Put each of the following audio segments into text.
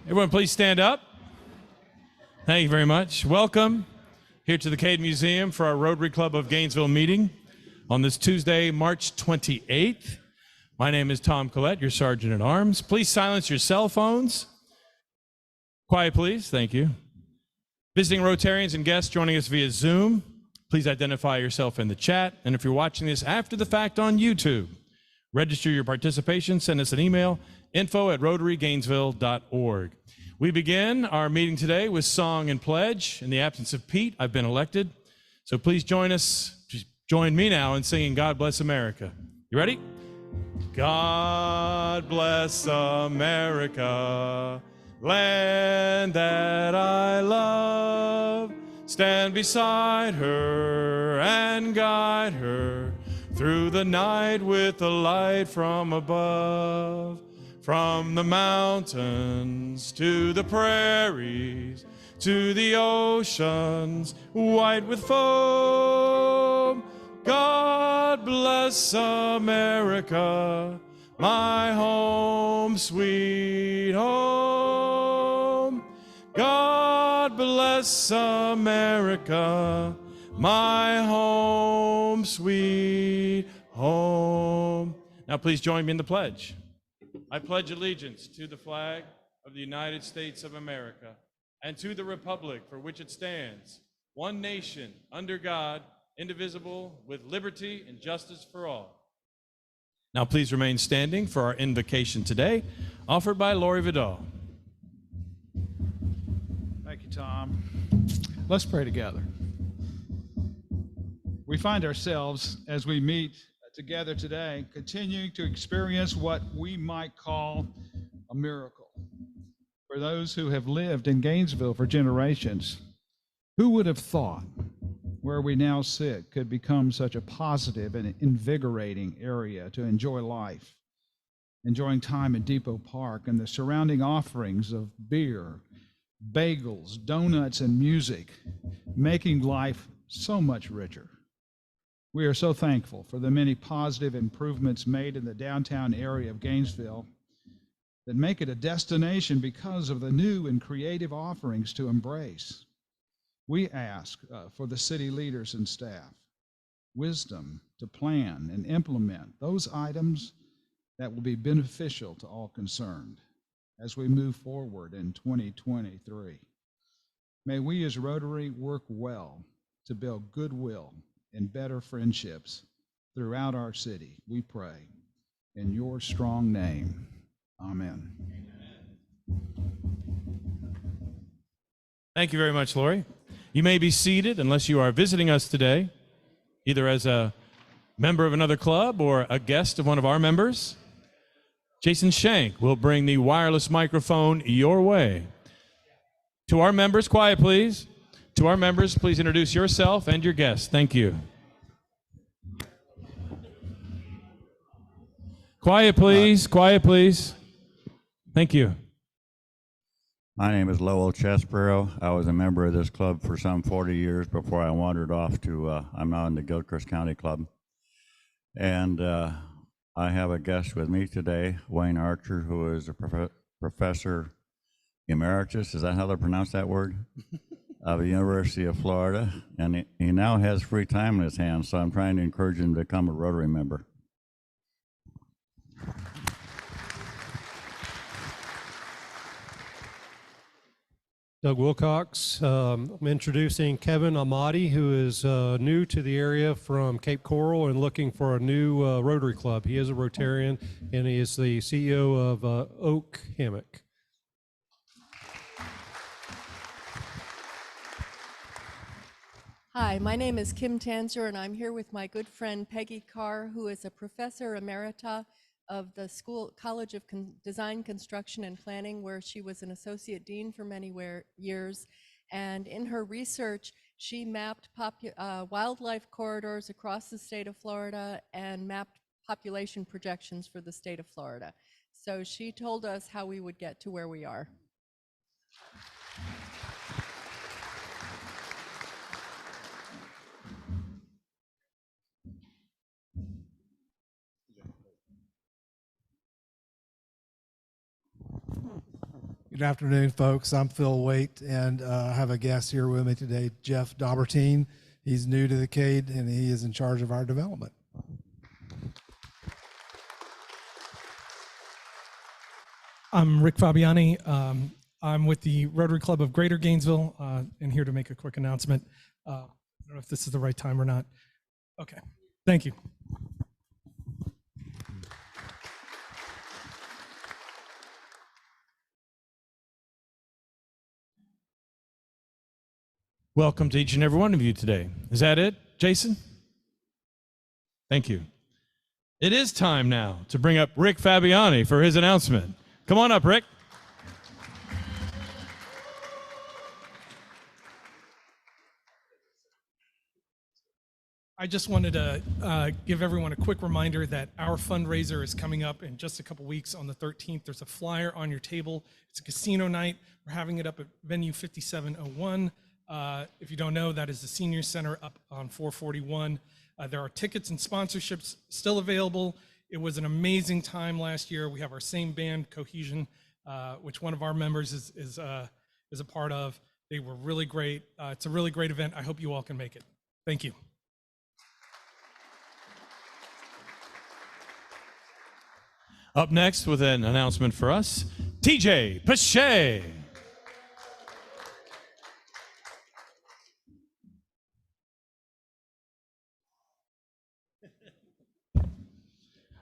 Everyone, please stand up. Thank you very much. Welcome here to the Cade Museum for our Rotary Club of Gainesville meeting on this Tuesday, March 28th. My name is Tom Collette, your Sergeant at Arms. Please silence your cell phones. Quiet, please. Thank you. Visiting Rotarians and guests joining us via Zoom, please identify yourself in the chat. And if you're watching this after the fact on YouTube, register your participation. Send us an email, info@rotarygainesville.org. We begin our meeting today with song and pledge. In the absence of Pete, I've been elected. So please join me now in singing God Bless America. You ready? God bless America, land that I love. Stand beside her and guide her through the night with the light from above. From the mountains to the prairies, to the oceans white with foam. God bless America, my home, sweet home. God bless America, my home, sweet home. Now please join me in the pledge. I pledge allegiance to the flag of the United States of America and to the republic for which it stands, one nation, under God, indivisible, with liberty and justice for all. Now please remain standing for our invocation today, offered by Lori Vidal. Thank you, Tom. Let's pray together. We find ourselves, as we meet together today, continuing to experience what we might call a miracle. For those who have lived in Gainesville for generations, who would have thought where we now sit could become such a positive and invigorating area to enjoy life, enjoying time in Depot Park and the surrounding offerings of beer, bagels, donuts, and music, making life so much richer. We are so thankful for the many positive improvements made in the downtown area of Gainesville that make it a destination because of the new and creative offerings to embrace. We ask for the city leaders and staff wisdom to plan and implement those items that will be beneficial to all concerned as we move forward in 2023. May we as Rotary work well to build goodwill and better friendships throughout our city, we pray. In your strong name, amen. Thank you very much, Lori. You may be seated unless you are visiting us today, either as a member of another club or a guest of one of our members. Jason Shank will bring the wireless microphone your way. To our members, quiet please. To our members, please introduce yourself and your guest. Thank you. Quiet, please. Quiet, please. Thank you. My name is Lowell Chesborough. I was a member of this club for some 40 years before I wandered off to, I'm now in the Gilchrist County Club. And I have a guest with me today, Wayne Archer, who is a professor emeritus. Is that how they pronounce that word? Of the University of Florida, and he now has free time in his hands, so I'm trying to encourage him to become a Rotary member. Doug Wilcox. I'm introducing Kevin Amati, who is new to the area from Cape Coral and looking for a new Rotary Club. He is a Rotarian, and he is the CEO of Oak Hammock. Hi, my name is Kim Tanzer, and I'm here with my good friend Peggy Carr, who is a professor emerita of the College of Design, Construction, and Planning, where she was an associate dean for many years. And in her research, she mapped wildlife corridors across the state of Florida and mapped population projections for the state of Florida. So she told us how we would get to where we are. Good afternoon, folks. I'm Phil Waite, and I have a guest here with me today, Jeff Daubertine. He's new to the CADE, and he is in charge of our development. I'm Rick Fabiani. I'm with the Rotary Club of Greater Gainesville, and here to make a quick announcement. I don't know if this is the right time or not. Okay, thank you. Welcome to each and every one of you today. Is that it, Jason? Thank you. It is time now to bring up Rick Fabiani for his announcement. Come on up, Rick. I just wanted to give everyone a quick reminder that our fundraiser is coming up in just a couple weeks on the 13th. There's a flyer on your table. It's a casino night. We're having it up at venue 5701. If you don't know, that is the Senior Center up on 441. There are tickets and sponsorships still available. It was an amazing time last year. We have our same band, Cohesion, which one of our members is a part of. They were really great. It's a really great event. I hope you all can make it. Thank you. Up next with an announcement for us, TJ Pache.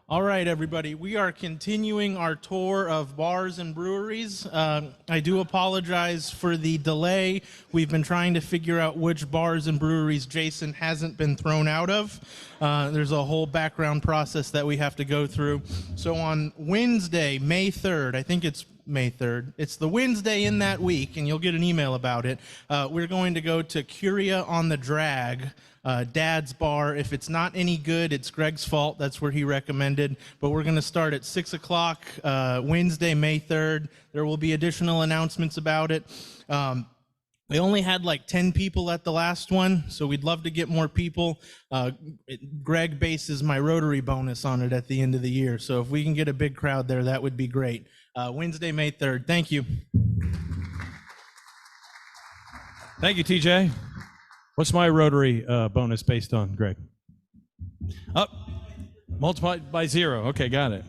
All right, everybody, we are continuing our tour of bars and breweries. I do apologize for the delay. We've been trying to figure out which bars and breweries Jason hasn't been thrown out of. There's a whole background process that we have to go through. So on Wednesday, May 3rd, I think it's May 3rd. It's the Wednesday in that week, and you'll get an email about it. We're going to go to Curia on the Drag, Dad's Bar. If it's not any good, it's Greg's fault. That's where he recommended. But we're going to start at 6 o'clock Wednesday, May 3rd. There will be additional announcements about it. We only had like 10 people at the last one, so we'd love to get more people. Greg bases my Rotary bonus on it at the end of the year. So if we can get a big crowd there, that would be great. Wednesday, May 3rd. Thank you. Thank you, TJ. What's my Rotary bonus based on, Greg? Up, multiplied by 0. Okay, got it.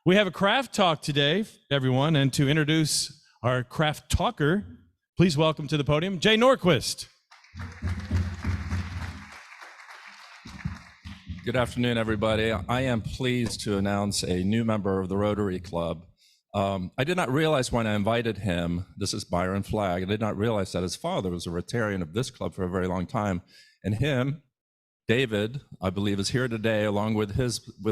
We have a craft talk today, everyone, and to introduce our craft talker, please welcome to the podium, Jay Norquist. Good afternoon, everybody. I am pleased to announce a new member of the Rotary Club. I did not realize when I invited him, this is Byron Flagg, I did not realize that his father was a Rotarian of this club for a very long time. And him, David, I believe, is here today along with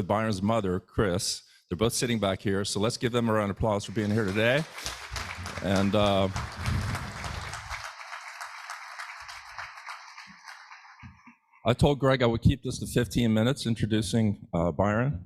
Byron's mother, Chris. They're both sitting back here, so let's give them a round of applause for being here today. And I told Greg I would keep this to 15 minutes introducing Byron.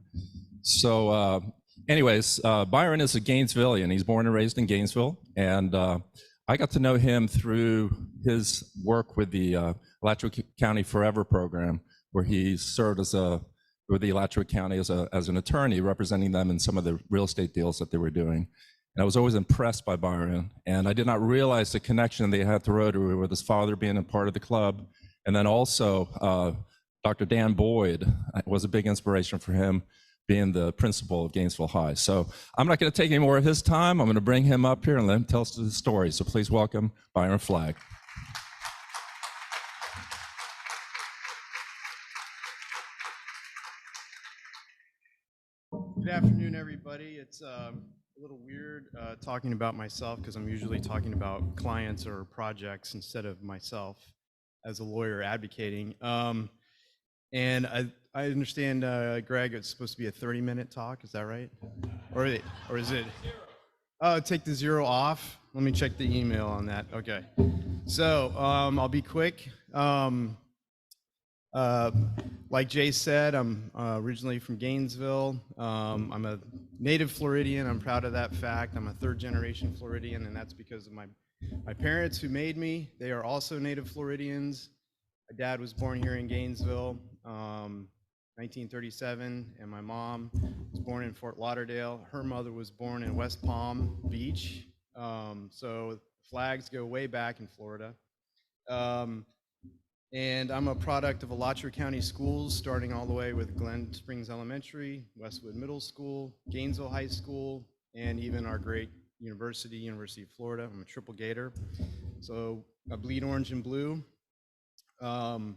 So anyways, Byron is a Gainesvillian. He's born and raised in Gainesville. And I got to know him through his work with the Alachua County Forever program, where he served with the Alachua County as an attorney, representing them in some of the real estate deals that they were doing. And I was always impressed by Byron. And I did not realize the connection they had to Rotary with his father being a part of the club. And then also Dr. Dan Boyd was a big inspiration for him, being the principal of Gainesville High. So I'm not going to take any more of his time. I'm going to bring him up here and let him tell us the story. So please welcome Byron Flagg. Good afternoon, everybody. It's a little weird talking about myself because I'm usually talking about clients or projects instead of myself as a lawyer advocating. And I understand, Greg, it's supposed to be a 30-minute talk. Is that right? Or is it? Oh, take the 0 off. Let me check the email on that. Okay. So I'll be quick. Like Jay said, I'm originally from Gainesville. I'm a native Floridian. I'm proud of that fact. I'm a 3rd-generation Floridian, and that's because of my parents who made me. They are also native Floridians. My dad was born here in Gainesville, 1937, and my mom was born in Fort Lauderdale. Her mother was born in West Palm Beach, So flags go way back in Florida. And I'm a product of Alachua County schools, starting all the way with Glen Springs Elementary, Westwood Middle School, Gainesville High School, and even our great university, University of Florida. I'm a triple Gator. So I bleed orange and blue. And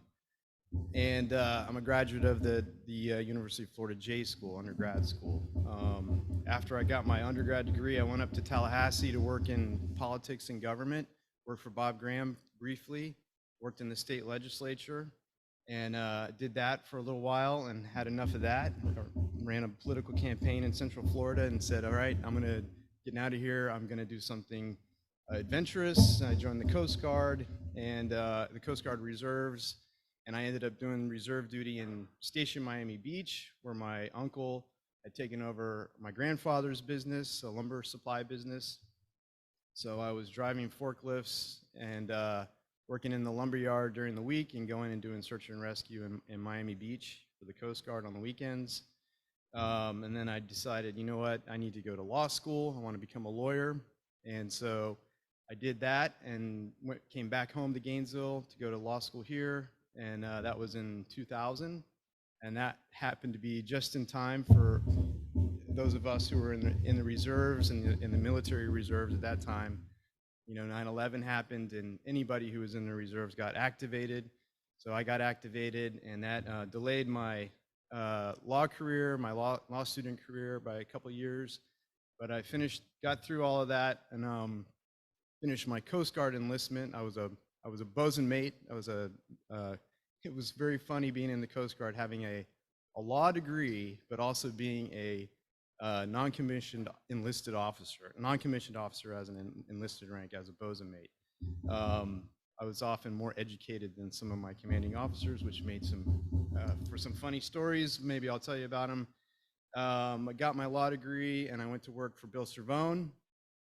I'm a graduate of the University of Florida J School, undergrad school. After I got my undergrad degree, I went up to Tallahassee to work in politics and government, worked for Bob Graham briefly, worked in the state legislature, and did that for a little while and had enough of that. Ran a political campaign in Central Florida and said, all right, I'm going to get out of here. I'm going to do something adventurous. I joined the Coast Guard and the Coast Guard Reserves, and I ended up doing reserve duty in Station Miami Beach, where my uncle had taken over my grandfather's business, a lumber supply business. So I was driving forklifts and working in the lumber yard during the week and going and doing search and rescue in Miami Beach for the Coast Guard on the weekends. And then I decided, you know what, I need to go to law school. I want to become a lawyer. And so I did that and came back home to Gainesville to go to law school here. And that was in 2000. And that happened to be just in time for those of us who were in the reserves and in the military reserves at that time. You know, 9/11 happened and anybody who was in the reserves got activated. So I got activated, and that delayed my law career, my law student career by a couple years. But I got through all of that and finished my Coast Guard enlistment. I was a bosun mate. It was very funny being in the Coast Guard, having a law degree, but also being a non-commissioned enlisted officer, non-commissioned officer as an enlisted rank as a bosun mate. I was often more educated than some of my commanding officers, which made for some funny stories. Maybe I'll tell you about them. I got my law degree and I went to work for Bill Cervone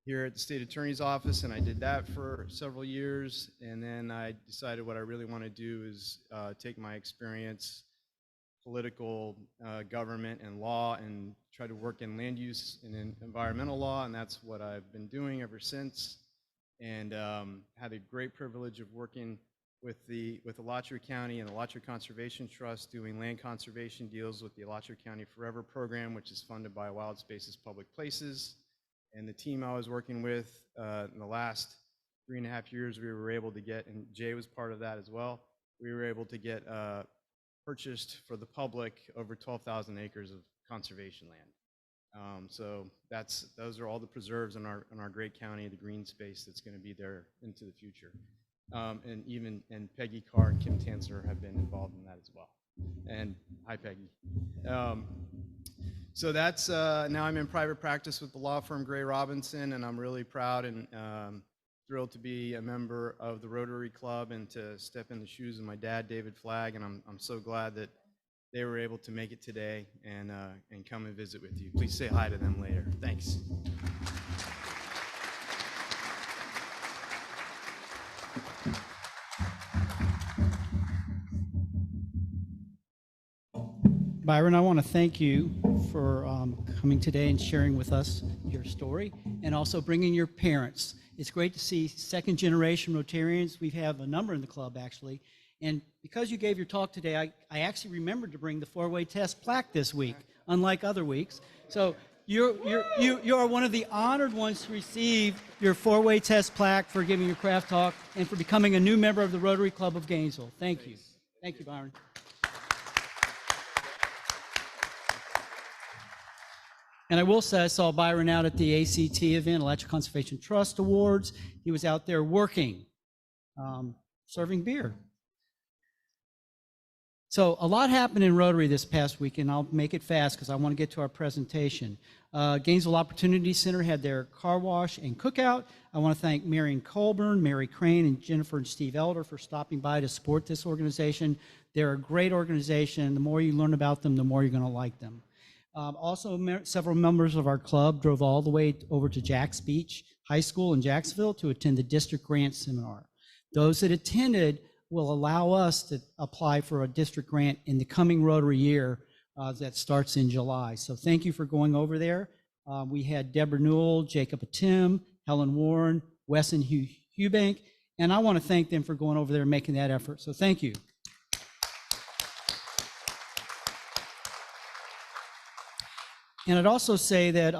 here at the state attorney's office, and I did that for several years. And then I decided what I really want to do is take my experience, political, government, and law, and try to work in land use and in environmental law, and that's what I've been doing ever since. And had a great privilege of working with Alachua County and the Alachua Conservation Trust, doing land conservation deals with the Alachua County Forever program, which is funded by Wild Spaces Public Places. And the team I was working with in the last 3.5 years, we were able to get, and Jay was part of that as well, we were able to get purchased for the public over 12,000 acres of conservation land. So those are all the preserves in our great county, the green space that's going to be there into the future. And Peggy Carr and Kim Tanzer have been involved in that as well. And hi, Peggy. So that's now I'm in private practice with the law firm Gray Robinson, and I'm really proud and thrilled to be a member of the Rotary Club and to step in the shoes of my dad, David Flagg, and I'm so glad that they were able to make it today and come and visit with you. Please say hi to them later. Thanks. Byron, I want to thank you for coming today and sharing with us your story, and also bringing your parents. It's great to see second-generation Rotarians. We have a number in the club, actually. And because you gave your talk today, I actually remembered to bring the four-way test plaque this week, unlike other weeks. So you are one of the honored ones to receive your four-way test plaque for giving your craft talk and for becoming a new member of the Rotary Club of Gainesville. Thank you. Thank you, Byron. And I will say, I saw Byron out at the ACT event, Alachua Conservation Trust Awards. He was out there working, serving beer. So a lot happened in Rotary this past week, and I'll make it fast because I want to get to our presentation. Gainesville Opportunity Center had their car wash and cookout. I want to thank Marion Colburn, Mary Crane, and Jennifer and Steve Elder for stopping by to support this organization. They're a great organization. The more you learn about them, the more you're going to like them. Also, several members of our club drove all the way over to Jacks Beach High School in Jacksonville to attend the district grant seminar. Those that attended will allow us to apply for a district grant in the coming Rotary year that starts in July. So thank you for going over there. We had Deborah Newell, Jacob Atim, Helen Warren, Wes and Hugh Eubank, and I want to thank them for going over there and making that effort. So thank you. And I'd also say that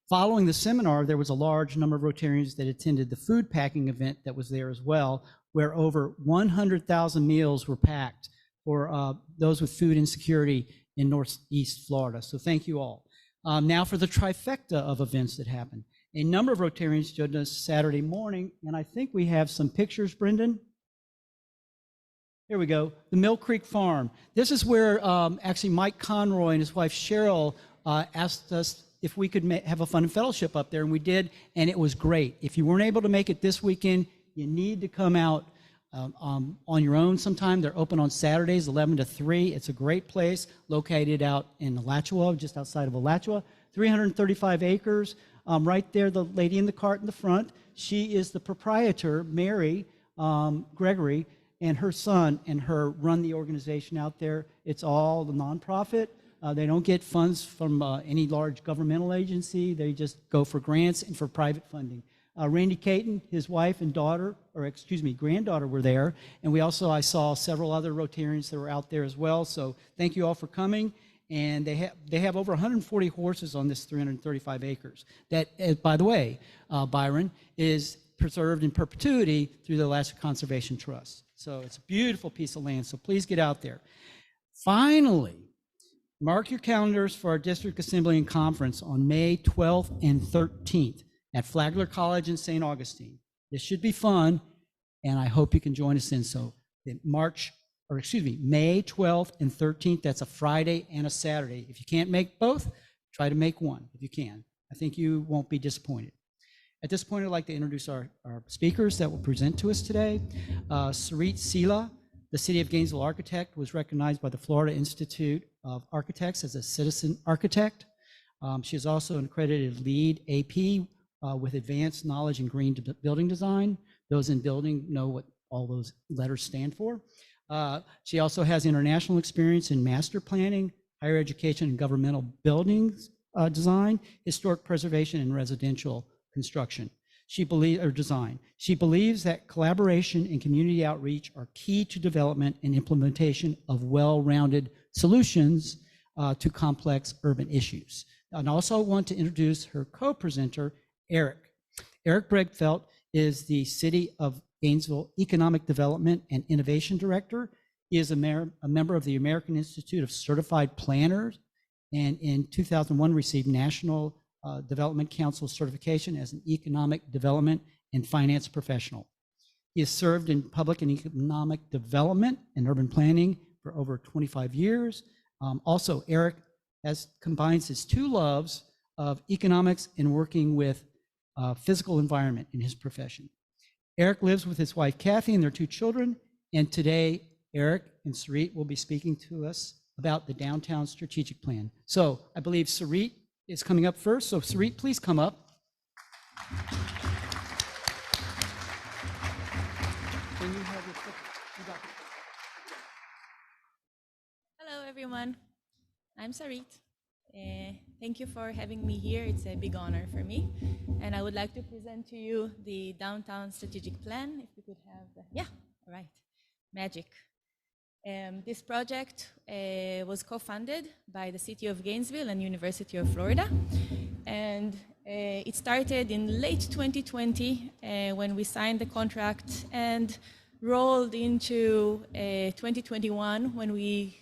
following the seminar, there was a large number of Rotarians that attended the food packing event that was there as well, where over 100,000 meals were packed for those with food insecurity in Northeast Florida. So thank you all. Now for the trifecta of events that happened. A number of Rotarians joined us Saturday morning, and I think we have some pictures, Brendan. Here we go, the Mill Creek Farm. This is where actually Mike Conroy and his wife Cheryl asked us if we could have a fun fellowship up there, and we did, and it was great. If you weren't able to make it this weekend, you need to come out on your own sometime. They're open on Saturdays, 11 to 3. It's a great place located out in Alachua, just outside of Alachua, 335 acres. Right there, the lady in the cart in the front, she is the proprietor, Mary Gregory, and her son and her run the organization out there. It's all the nonprofit. They don't get funds from any large governmental agency. They just go for grants and for private funding. Randy Caton, his wife and daughter, or excuse me, granddaughter were there. And I saw several other Rotarians that were out there as well. So thank you all for coming. And they have over 140 horses on this 335 acres. That, by the way, Byron, is preserved in perpetuity through the Alaska Conservation Trust. So it's a beautiful piece of land. So please get out there. Finally, mark your calendars for our district assembly and conference on May 12th and 13th at Flagler College in St. Augustine. This should be fun, and I hope you can join us in. So May 12th and 13th, that's a Friday and a Saturday. If you can't make both, try to make one if you can. I think you won't be disappointed. At this point, I'd like to introduce our speakers that will present to us today. Sarit Sela, the City of Gainesville architect, was recognized by the Florida Institute of Architects as a citizen architect. She is also an accredited LEED AP with advanced knowledge in green building design. Those in building know what all those letters stand for. She also has international experience in master planning, higher education and governmental buildings design, historic preservation, and residential construction. She believes that collaboration and community outreach are key to development and implementation of well-rounded solutions to complex urban issues. And also want to introduce her co-presenter, Eric. Eric Bregfeld is the City of Gainesville Economic Development and Innovation Director. He is a member of the American Institute of Certified Planners, and in 2001 received National Development Council certification as an economic development and finance professional. He has served in public and economic development and urban planning for over 25 years. Also, Eric combines his two loves of economics and working with physical environment in his profession. Eric lives with his wife, Kathy, and their two children. And today, Eric and Sarit will be speaking to us about the downtown strategic plan. So I believe Sarit is coming up first. So Sarit, please come up. Can you have your picture? Hello, everyone. I'm Sarit. Thank you for having me here. It's a big honor for me. And I would like to present to you the Downtown Strategic Plan. If we could have all right, magic. This project was co-funded by the City of Gainesville and University of Florida. And it started in late 2020 when we signed the contract and rolled into 2021 when we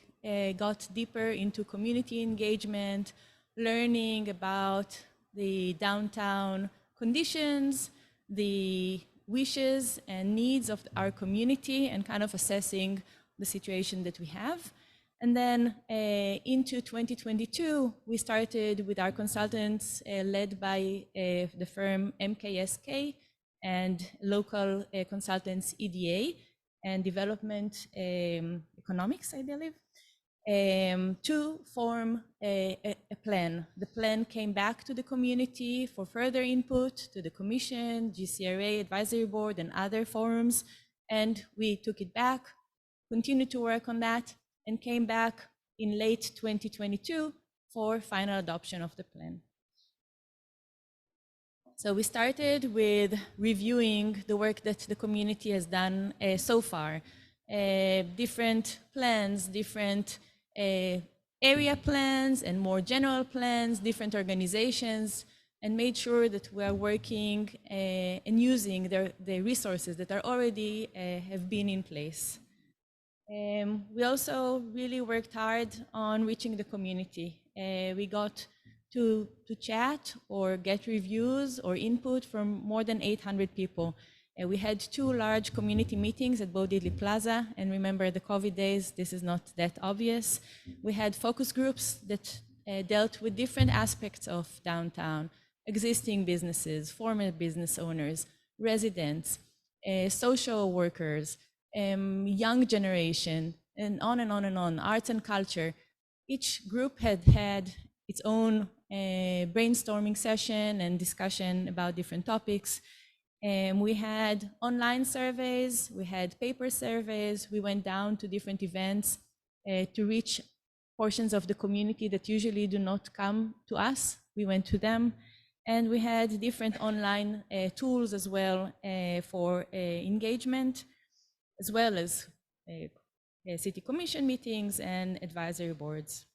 got deeper into community engagement, learning about the downtown conditions, the wishes and needs of our community, and kind of assessing the situation that we have. And then into 2022, we started with our consultants led by the firm MKSK and local consultants EDA and Development Economics, I believe, to form a plan. The plan came back to the community for further input to the Commission, GCRA Advisory Board, and other forums, and we took it back, continued to work on that, and came back in late 2022 for final adoption of the plan. So we started with reviewing the work that the community has done so far. Different plans, different area plans and more general plans, different organizations, and made sure that we are working and using the resources that are already have been in place. We also really worked hard on reaching the community. We got to chat or get reviews or input from more than 800 people. We had 2 large community meetings at Bodili Plaza, and remember the COVID days, this is not that obvious. We had focus groups that dealt with different aspects of downtown, existing businesses, former business owners, residents, social workers, young generation, and on and on and on, arts and culture. Each group had its own brainstorming session and discussion about different topics. We had online surveys, we had paper surveys, we went down to different events to reach portions of the community that usually do not come to us. We went to them, and we had different online tools as well for engagement, as well as city commission meetings and advisory boards.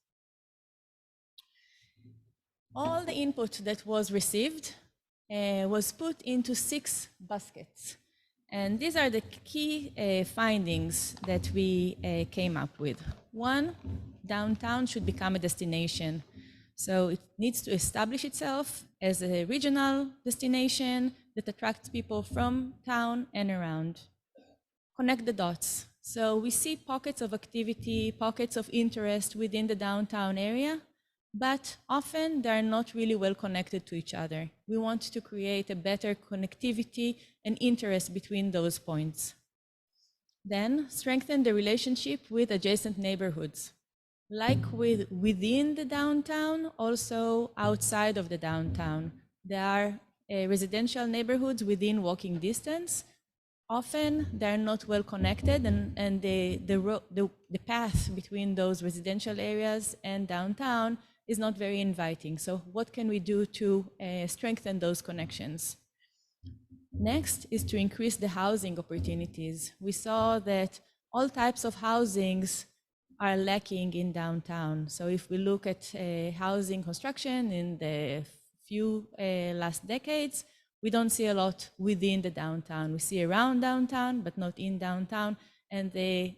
All the input that was received was put into 6 baskets. And these are the key findings that we came up with. 1, downtown should become a destination. So it needs to establish itself as a regional destination that attracts people from town and around. Connect the dots. So we see pockets of activity, pockets of interest within the downtown area, but often they're not really well connected to each other. We want to create a better connectivity and interest between those points. Then strengthen the relationship with adjacent neighborhoods. Like within the downtown, also outside of the downtown. There are residential neighborhoods within walking distance. Often they're not well connected, and the path between those residential areas and downtown is not very inviting. So what can we do to strengthen those connections? Next is to increase the housing opportunities. We saw that all types of housings are lacking in downtown. So if we look at housing construction in the few last decades, we don't see a lot within the downtown. We see around downtown, but not in downtown. And the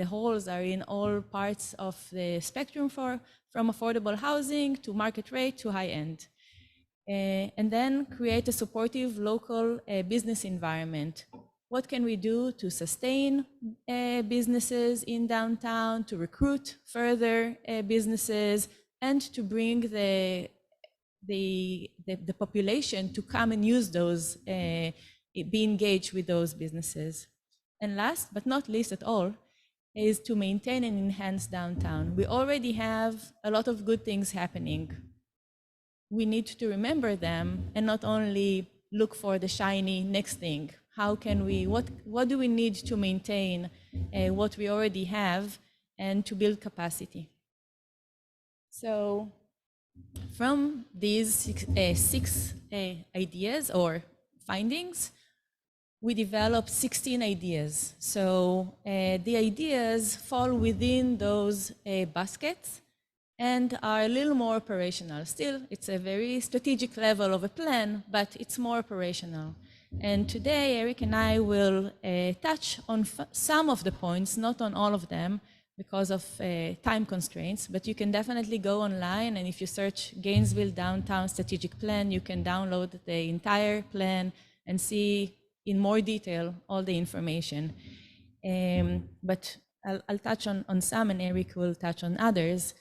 holes are in all parts of the spectrum from affordable housing to market rate to high end. And then create a supportive local business environment. What can we do to sustain businesses in downtown, to recruit further businesses, and to bring the population to come and use those, be engaged with those businesses. And last but not least at all, is to maintain and enhance downtown. We already have a lot of good things happening. We need to remember them and not only look for the shiny next thing. How can we, what do we need to maintain what we already have and to build capacity? So from these six ideas or findings, we developed 16 ideas. So the ideas fall within those baskets and are a little more operational. Still, it's a very strategic level of a plan, but it's more operational. And today, Eric and I will touch on some of the points, not on all of them, because of time constraints, but you can definitely go online, and if you search Gainesville Downtown Strategic Plan, you can download the entire plan and see in more detail all the information. But I'll touch on some, and Eric will touch on others.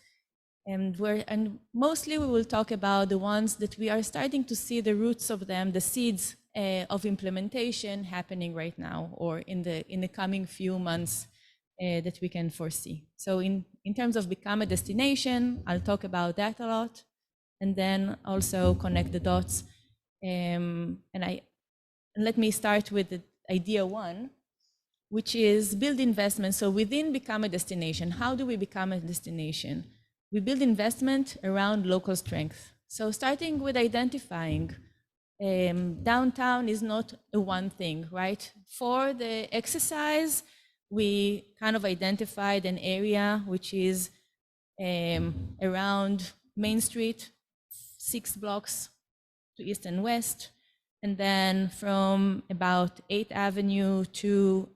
And mostly we will talk about the ones that we are starting to see the roots of them, the seeds of implementation happening right now, or in the coming few months that we can foresee. So in terms of become a destination, I'll talk about that a lot, and then also connect the dots. And let me start with the idea 1, which is build investment. So within become a destination, how do we become a destination? We build investment around local strength. So starting with identifying downtown is not a one thing, right? For the exercise, we kind of identified an area which is around Main Street, 6 blocks to east and west, and then from about 8th Avenue to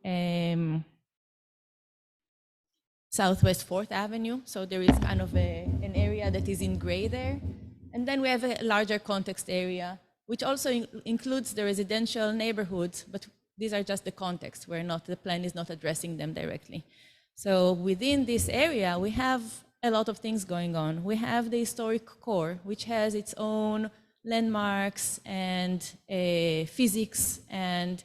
Southwest 4th Avenue. So there is kind of an area that is in gray there. And then we have a larger context area, which also includes the residential neighborhoods, but these are just the context. The plan is not addressing them directly. So within this area, we have a lot of things going on. We have the historic core, which has its own landmarks and physics and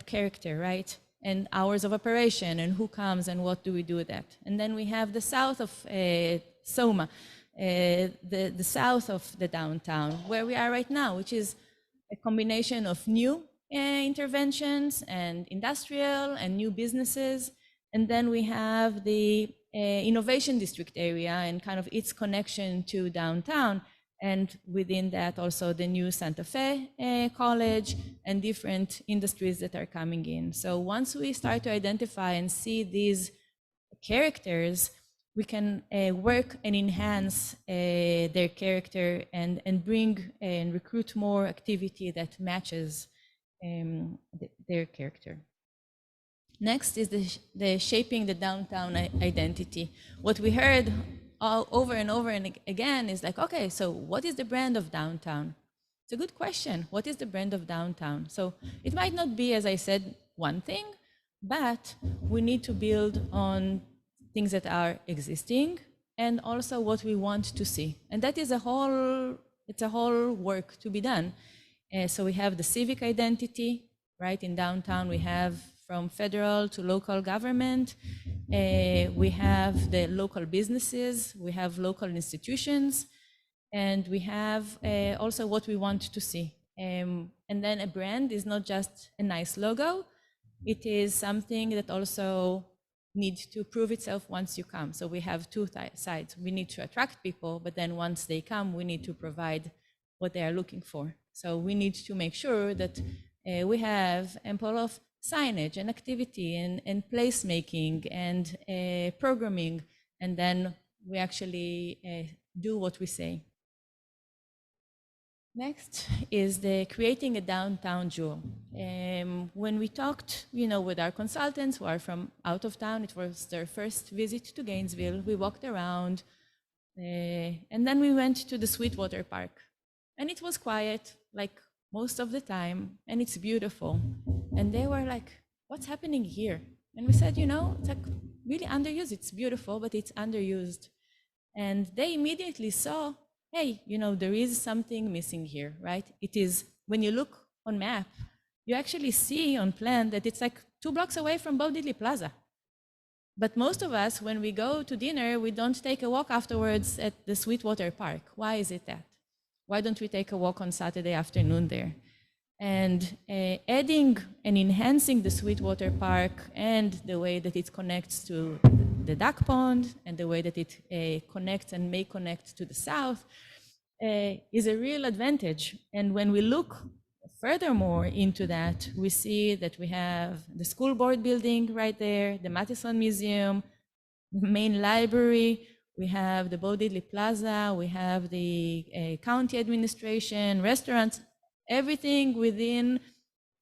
character, right? And hours of operation and who comes and what do we do with that. And then we have the south of Soma, the south of the downtown, where we are right now, which is a combination of new interventions and industrial and new businesses. And then we have the innovation district area and kind of its connection to downtown. And within that also the new Santa Fe College and different industries that are coming in. So once we start to identify and see these characters, we can work and enhance their character and bring and recruit more activity that matches their character. Next is the shaping the downtown identity. What we heard over and over and again is like, okay, so what is the brand of downtown? It's a good question. What is the brand of downtown? So it might not be, as I said, one thing, but we need to build on things that are existing and also what we want to see. And that is it's a whole work to be done. So we have the civic identity, right? In downtown, we have from federal to local government. We have the local businesses, we have local institutions, and we have also what we want to see. And then a brand is not just a nice logo, it is something that also needs to prove itself once you come. So we have two sides. We need to attract people, but then once they come, we need to provide what they are looking for. So we need to make sure that we have ample of signage and activity and placemaking and programming, and then we actually do what we say. Next is the creating a downtown jewel. When we talked, with our consultants who are from out of town, it was their first visit to Gainesville. We walked around, and then we went to the Sweetwater Park, and it was quiet, like most of the time, and it's beautiful. And they were like, what's happening here? And we said, it's like really underused. It's beautiful, but it's underused. And they immediately saw, hey, there is something missing here, right? It is, when you look on map, you actually see on plan that it's like 2 blocks away from Bo Diddley Plaza. But most of us, when we go to dinner, we don't take a walk afterwards at the Sweetwater Park. Why is it that? Why don't we take a walk on Saturday afternoon there? And adding and enhancing the Sweetwater Park and the way that it connects to the duck pond and the way that it connects and may connect to the south is a real advantage. And when we look furthermore into that, we see that we have the school board building right there, the Matheson Museum, the main library, we have the Bo Diddley Plaza, we have the county administration, restaurants, everything within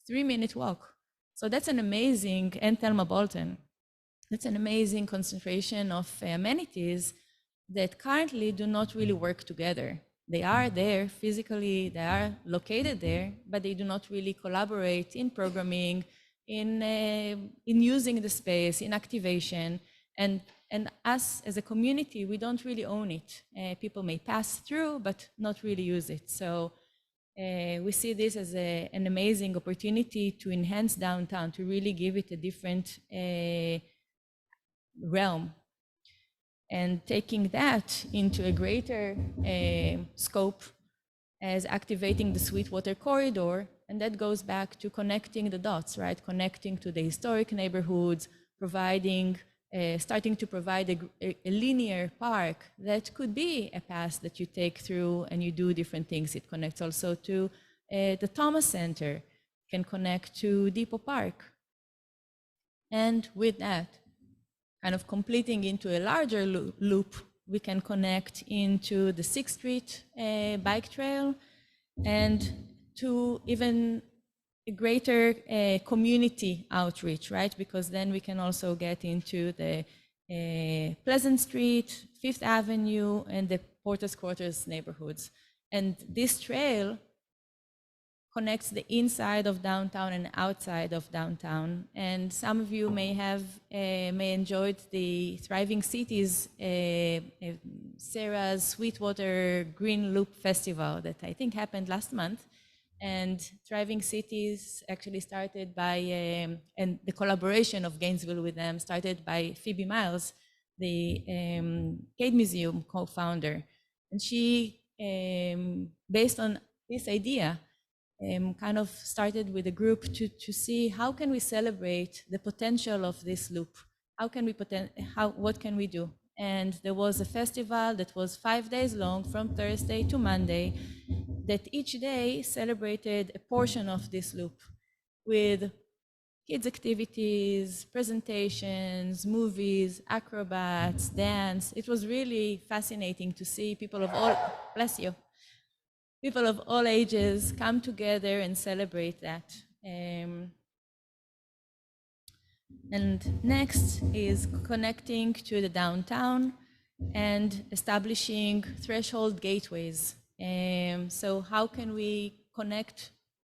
3-minute walk. So that's an amazing, and Thelma Bolton, that's an amazing concentration of amenities that currently do not really work together. They are there physically, they are located there, but they do not really collaborate in programming, in using the space, in activation. And us as a community, we don't really own it. People may pass through, but not really use it. So we see this as an amazing opportunity to enhance downtown, to really give it a different realm. And taking that into a greater scope as activating the Sweetwater Corridor, and that goes back to connecting the dots, right? Connecting to the historic neighborhoods, providing starting to provide a linear park that could be a path that you take through and you do different things. It connects also to the Thomas Center, can connect to Depot Park. And with that, kind of completing into a larger loop, we can connect into the 6th Street bike trail and to even a greater community outreach, right? Because then we can also get into the Pleasant Street, 5th Avenue, and the Porter's Quarters neighborhoods. And this trail connects the inside of downtown and outside of downtown. And some of you may have enjoyed the Thriving Cities, Sarah's Sweetwater Green Loop Festival that I think happened last month. And Thriving Cities actually started by, and the collaboration of Gainesville with them started by Phoebe Miles, the Cade Museum co-founder. And she, based on this idea, kind of started with a group to see how can we celebrate the potential of this loop? How can we what can we do? And there was a festival that was 5 days long from Thursday to Monday that each day celebrated a portion of this loop with kids activities, presentations, movies, acrobats, dance. It was really fascinating to see people of all, bless you, people of all ages come together and celebrate that. And next is connecting to the downtown and establishing threshold gateways. So how can we connect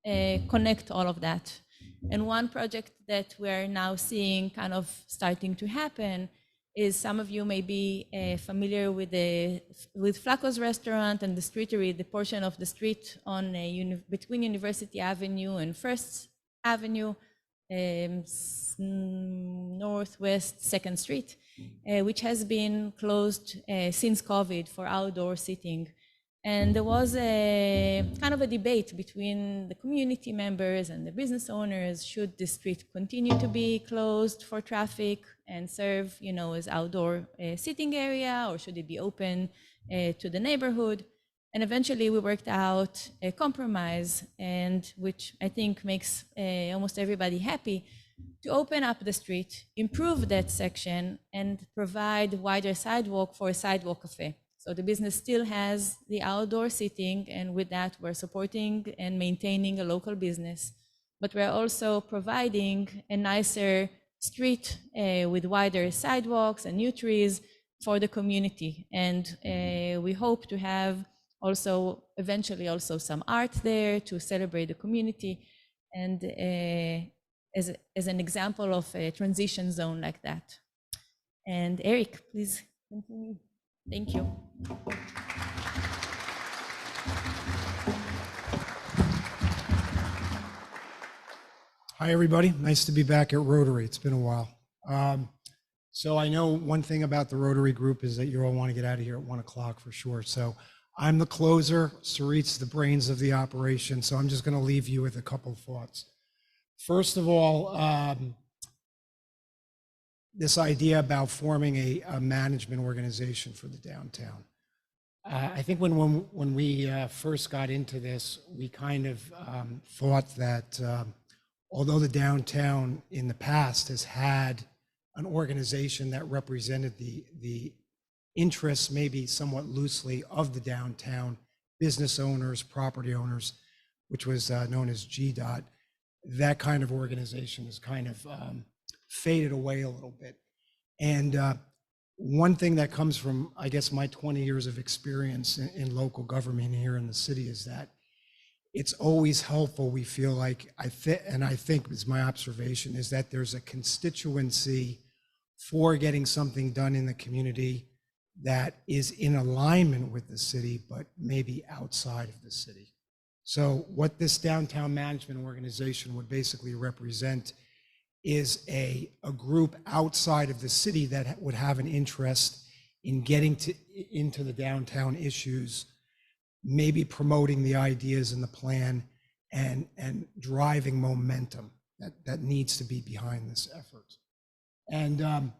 all of that? And one project that we're now seeing kind of starting to happen is some of you may be familiar with Flacco's restaurant and the streetery, the portion of the street on between University Avenue and First Avenue, Northwest 2nd Street, which has been closed since COVID for outdoor seating. And there was a kind of a debate between the community members and the business owners. Should the street continue to be closed for traffic and serve, as outdoor seating area, or should it be open to the neighborhood? And eventually we worked out a compromise, and which I think makes almost everybody happy, to open up the street, improve that section, and provide wider sidewalk for a sidewalk cafe. So the business still has the outdoor seating, and with that, we're supporting and maintaining a local business. But we're also providing a nicer street with wider sidewalks and new trees for the community. And we hope to have also eventually also some art there to celebrate the community, and as an example of a transition zone like that. And Eric, please continue. Thank you. Hi, everybody. Nice to be back at Rotary. It's been a while. So I know one thing about the Rotary group is that you all want to get out of here at 1 o'clock for sure. So I'm the closer. Sarit's the brains of the operation. So I'm just going to leave you with a couple of thoughts. First of all, this idea about forming a management organization for the downtown. I think when we first got into this, we kind of thought that although the downtown in the past has had an organization that represented the interests, maybe somewhat loosely, of the downtown, business owners, property owners, which was known as GDOT, that kind of organization has kind of faded away a little bit. And one thing that comes from, I guess, my 20 years of experience in local government here in the city is that it's always helpful, we feel like, and I think is my observation, is that there's a constituency for getting something done in the community that is in alignment with the city, but maybe outside of the city. So what this downtown management organization would basically represent is a group outside of the city that would have an interest in getting into the downtown issues, maybe promoting the ideas in the plan and driving momentum that needs to be behind this effort. And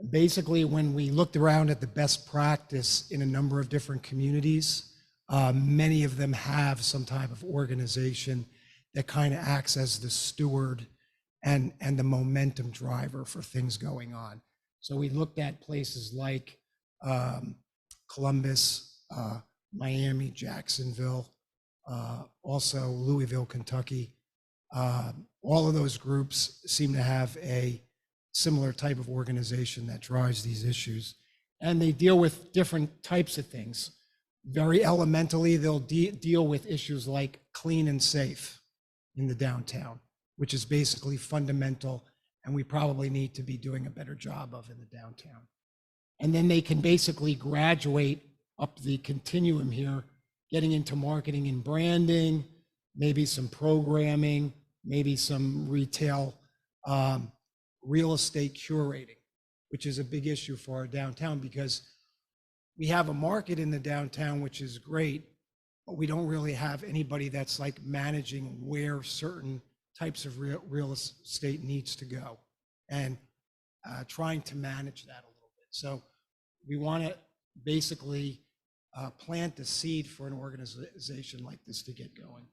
Basically, when we looked around at the best practice in a number of different communities, many of them have some type of organization that kind of acts as the steward and the momentum driver for things going on. So we looked at places like Columbus, Miami, Jacksonville, also Louisville, Kentucky. All of those groups seem to have a similar type of organization that drives these issues. And they deal with different types of things. Very elementally, they'll deal with issues like clean and safe in the downtown, which is basically fundamental, and we probably need to be doing a better job of in the downtown. And then they can basically graduate up the continuum here, getting into marketing and branding, maybe some programming, maybe some retail, real estate curating, which is a big issue for our downtown because we have a market in the downtown, which is great, but we don't really have anybody that's like managing where certain types of real estate needs to go and trying to manage that a little bit. So we want to basically plant the seed for an organization like this to get going.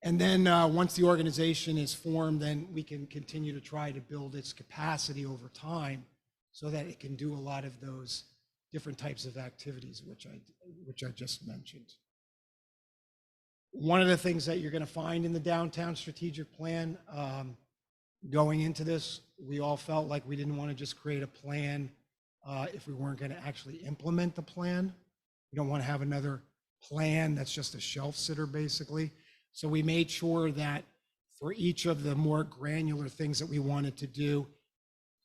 And then once the organization is formed, then we can continue to try to build its capacity over time so that it can do a lot of those different types of activities, which I just mentioned. One of the things that you're going to find in the downtown strategic plan, going into this, we all felt like we didn't want to just create a plan if we weren't going to actually implement the plan. We don't want to have another plan that's just a shelf sitter, basically. So we made sure that for each of the more granular things that we wanted to do,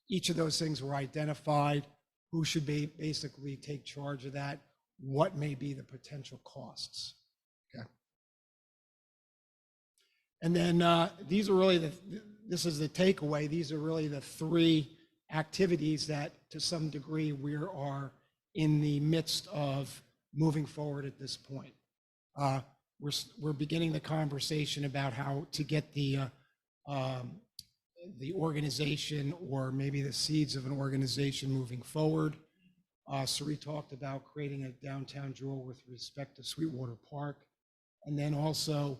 each of those things were identified, who should basically take charge of that, what may be the potential costs. Okay. And then these are really this is the takeaway. These are really the three activities that to some degree we are in the midst of moving forward at this point. We're beginning the conversation about how to get the organization or maybe the seeds of an organization moving forward. Sarit talked about creating a downtown jewel with respect to Sweetwater Park, and then also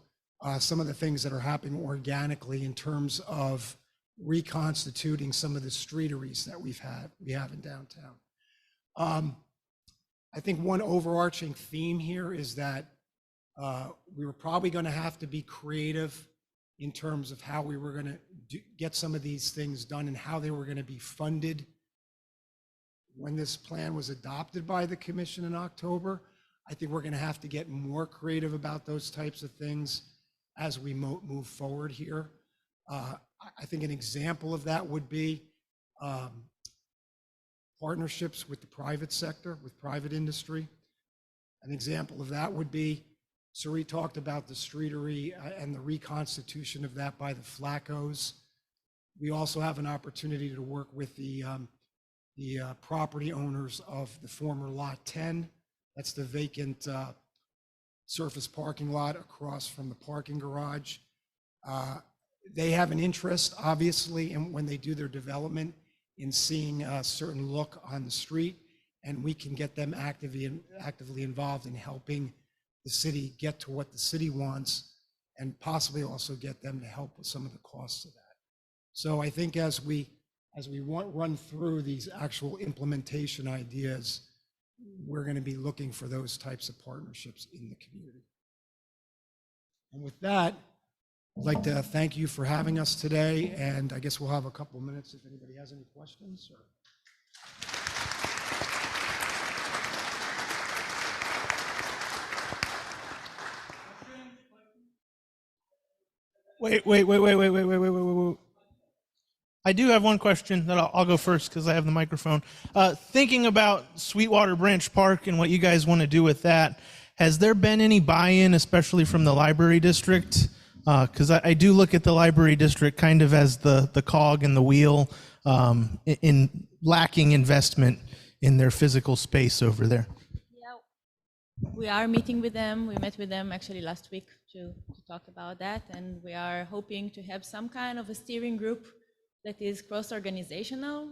some of the things that are happening organically in terms of reconstituting some of the streeteries that we have in downtown. I think one overarching theme here is that we were probably going to have to be creative in terms of how we were going to get some of these things done and how they were going to be funded. When this plan was adopted by the commission in October, I think we're going to have to get more creative about those types of things as we move forward here. I think an example of that would be partnerships with the private sector, with private industry. An example of that would be, Sarit talked about the streetery and the reconstitution of that by the Flaccos. We also have an opportunity to work with the property owners of the former Lot 10. That's the vacant surface parking lot across from the parking garage. They have an interest, obviously, in when they do their development in seeing a certain look on the street, and we can get them actively involved in helping the city get to what the city wants, and possibly also get them to help with some of the costs of that. So I think as we run through these actual implementation ideas, we're going to be looking for those types of partnerships in the community. And with that, I'd like to thank you for having us today, and I guess we'll have a couple of minutes if anybody has any questions. Wait. I do have one question that I'll go first because I have the microphone. Thinking about Sweetwater Branch Park and what you guys want to do with that, has there been any buy-in, especially from the library district? Because I do look at the library district kind of as the cog in the wheel in lacking investment in their physical space over there. Yeah, we are meeting with them. We met with them actually last week to talk about that, and we are hoping to have some kind of a steering group that is cross-organizational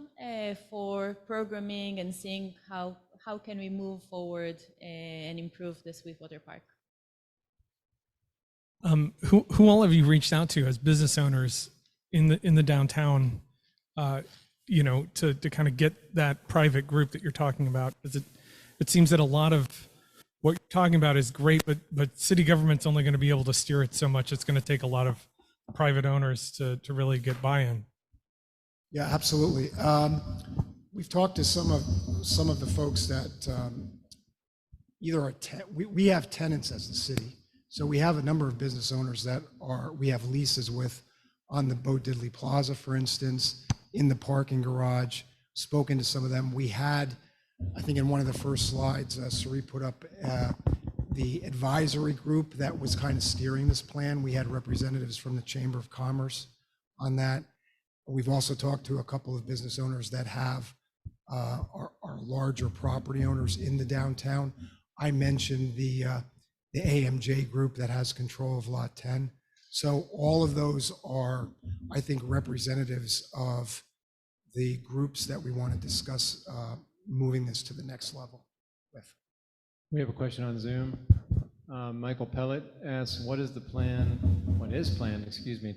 for programming and seeing how can we move forward and improve the Sweetwater Park. Who all have you reached out to as business owners in the downtown, to kind of get that private group that you're talking about? Because it seems that a lot of what you're talking about is great, but city government's only going to be able to steer it so much. It's going to take a lot of private owners to really get buy-in. Yeah, absolutely. We've talked to some of the folks that either are we have tenants as the city, so we have a number of business owners that we have leases with on the Bo Diddley Plaza, for instance, in the parking garage. Spoken to some of them. We had, I think, in one of the first slides, Sarit put up the advisory group that was kind of steering this plan. We had representatives from the Chamber of Commerce on that. We've also talked to a couple of business owners that have are larger property owners in the downtown. I mentioned the AMJ group that has control of Lot 10. So all of those are, I think, representatives of the groups that we want to discuss moving this to the next level with. We have a question on Zoom. Michael Pellet asks, what is planned,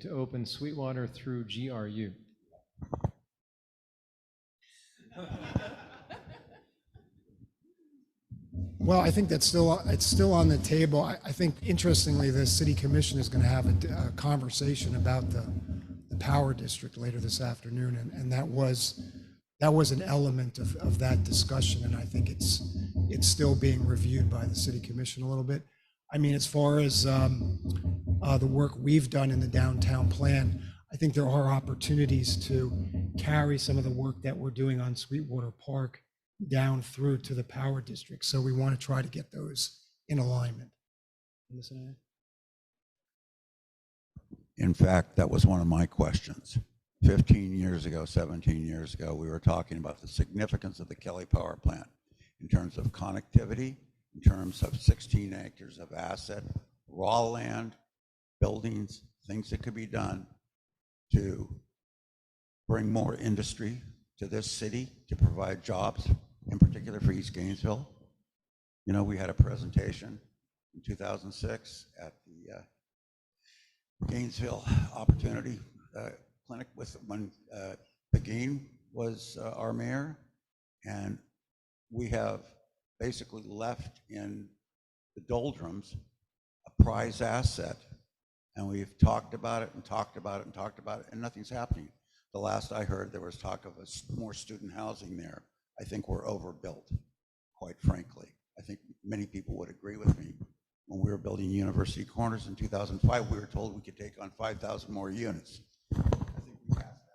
to open Sweetwater through GRU? Well, I think it's still on the table. I think, interestingly, the City Commission is going to have a conversation about the Power District later this afternoon, and that was an element of that discussion, and I think it's still being reviewed by the City Commission a little bit. I mean, as far as the work we've done in the downtown plan, I think there are opportunities to carry some of the work that we're doing on Sweetwater Park down through to the Power District. So we want to try to get those in alignment. In fact, that was one of my questions. 15 years ago, 17 years ago, we were talking about the significance of the Kelly Power Plant in terms of connectivity, in terms of 16 acres of asset, raw land, buildings, things that could be done to bring more industry to this city, to provide jobs, in particular for East Gainesville. You know, we had a presentation in 2006 at the Gainesville Opportunity Clinic when Begin was our mayor, and we have basically left in the doldrums a prize asset, and we've talked about it and talked about it and talked about it, and nothing's happening. The last I heard, there was talk of more student housing there. I think we're overbuilt, quite frankly. I think many people would agree with me. When we were building University Corners in 2005, we were told we could take on 5,000 more units. I think we passed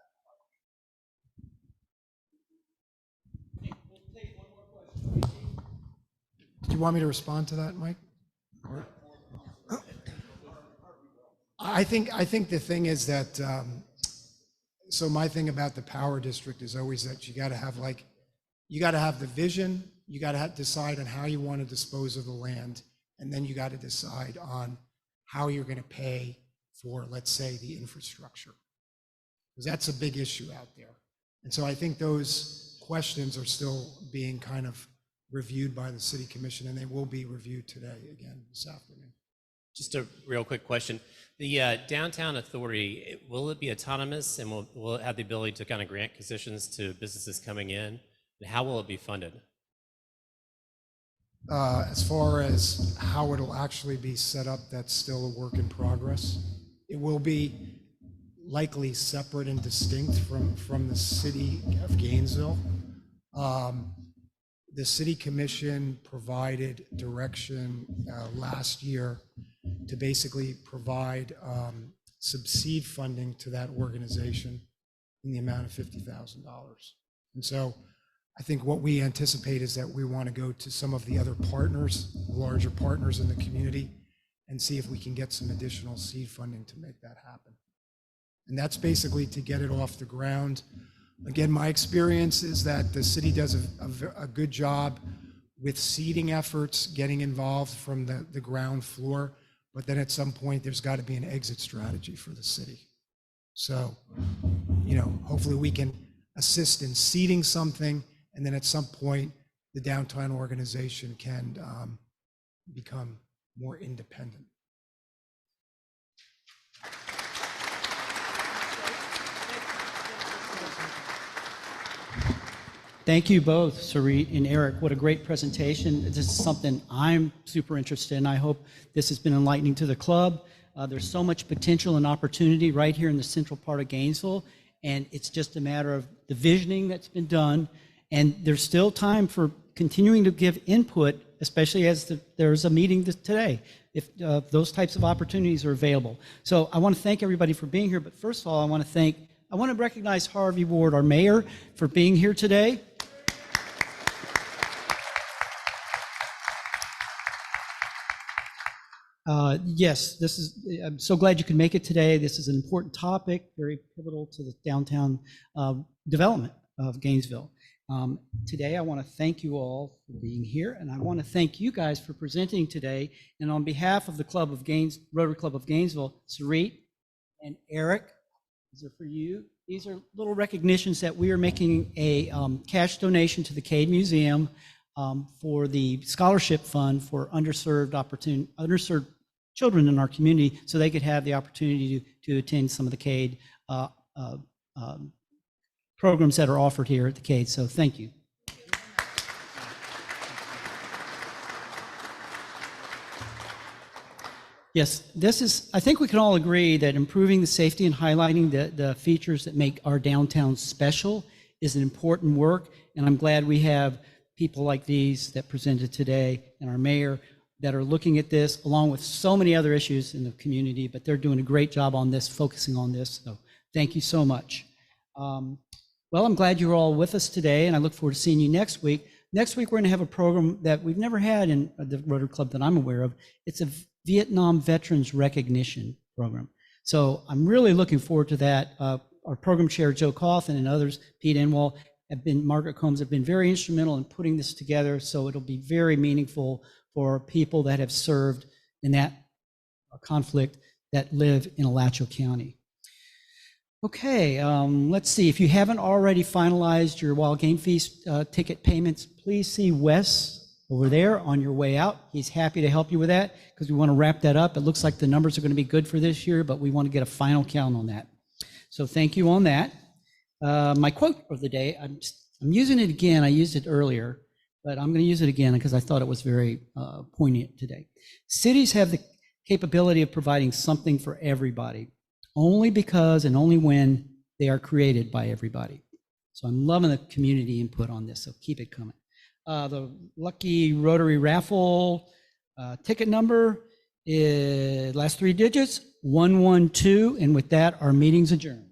that. We'll take one more question. Do you want me to respond to that, Mike? I think the thing is that, so my thing about the Power District is always that you got to have the vision, you got to decide on how you want to dispose of the land, and then you got to decide on how you're going to pay for, let's say, the infrastructure. Because that's a big issue out there. And so I think those questions are still being kind of reviewed by the City Commission, and they will be reviewed today again this afternoon. Just a real quick question. The Downtown Authority, will it be autonomous, and will it have the ability to kind of grant concessions to businesses coming in? And how will it be funded? As far as how it'll actually be set up, that's still a work in progress. It will be likely separate and distinct from the city of Gainesville. The City Commission provided direction last year to basically provide some seed funding to that organization in the amount of $50,000. And so I think what we anticipate is that we want to go to some of the other partners, larger partners in the community, and see if we can get some additional seed funding to make that happen. And that's basically to get it off the ground. Again, my experience is that the city does a good job with seeding efforts, getting involved from the ground floor, but then at some point there's got to be an exit strategy for the city. So, hopefully we can assist in seeding something, and then at some point, the downtown organization can become more independent. Thank you both, Sarit and Eric. What a great presentation. This is something I'm super interested in. I hope this has been enlightening to the club. There's so much potential and opportunity right here in the central part of Gainesville, and it's just a matter of the visioning that's been done. And there's still time for continuing to give input, especially as there's a meeting today, if those types of opportunities are available. So I want to thank everybody for being here, but first of all, I want to recognize Harvey Ward, our mayor, for being here today. Yes, I'm so glad you could make it today. This is an important topic, very pivotal to the downtown development of Gainesville. Today, I want to thank you all for being here, and I want to thank you guys for presenting today. And on behalf of the Rotary Club of Gainesville, Sarit and Eric, these are for you. These are little recognitions that we are making a cash donation to the Cade Museum for the scholarship fund for underserved children in our community, so they could have the opportunity to attend some of the Cade programs that are offered here at the Cade. So thank you. Yes, I think we can all agree that improving the safety and highlighting the features that make our downtown special is an important work, and I'm glad we have people like these that presented today and our mayor that are looking at this, along with so many other issues in the community, but they're doing a great job on this, focusing on this, so thank you so much. Well, I'm glad you're all with us today, and I look forward to seeing you next week. Next week, we're going to have a program that we've never had in the Rotary Club that I'm aware of. It's a Vietnam Veterans Recognition Program. So I'm really looking forward to that. Our program chair, Joe Coffin, and others, Pete Enwall, Margaret Combs, have been very instrumental in putting this together, so it'll be very meaningful for people that have served in that conflict that live in Alachua County. Okay, let's see. If you haven't already finalized your Wild Game Feast ticket payments, please see Wes over there on your way out. He's happy to help you with that because we want to wrap that up. It looks like the numbers are going to be good for this year, but we want to get a final count on that. So thank you on that. My quote of the day, I'm using it again. I used it earlier, but I'm going to use it again because I thought it was very poignant today. Cities have the capability of providing something for everybody, only because and only when they are created by everybody. So I'm loving the community input on this, so keep it coming. The lucky Rotary raffle ticket number is last 3 digits, 112, and with that, our meeting's adjourned.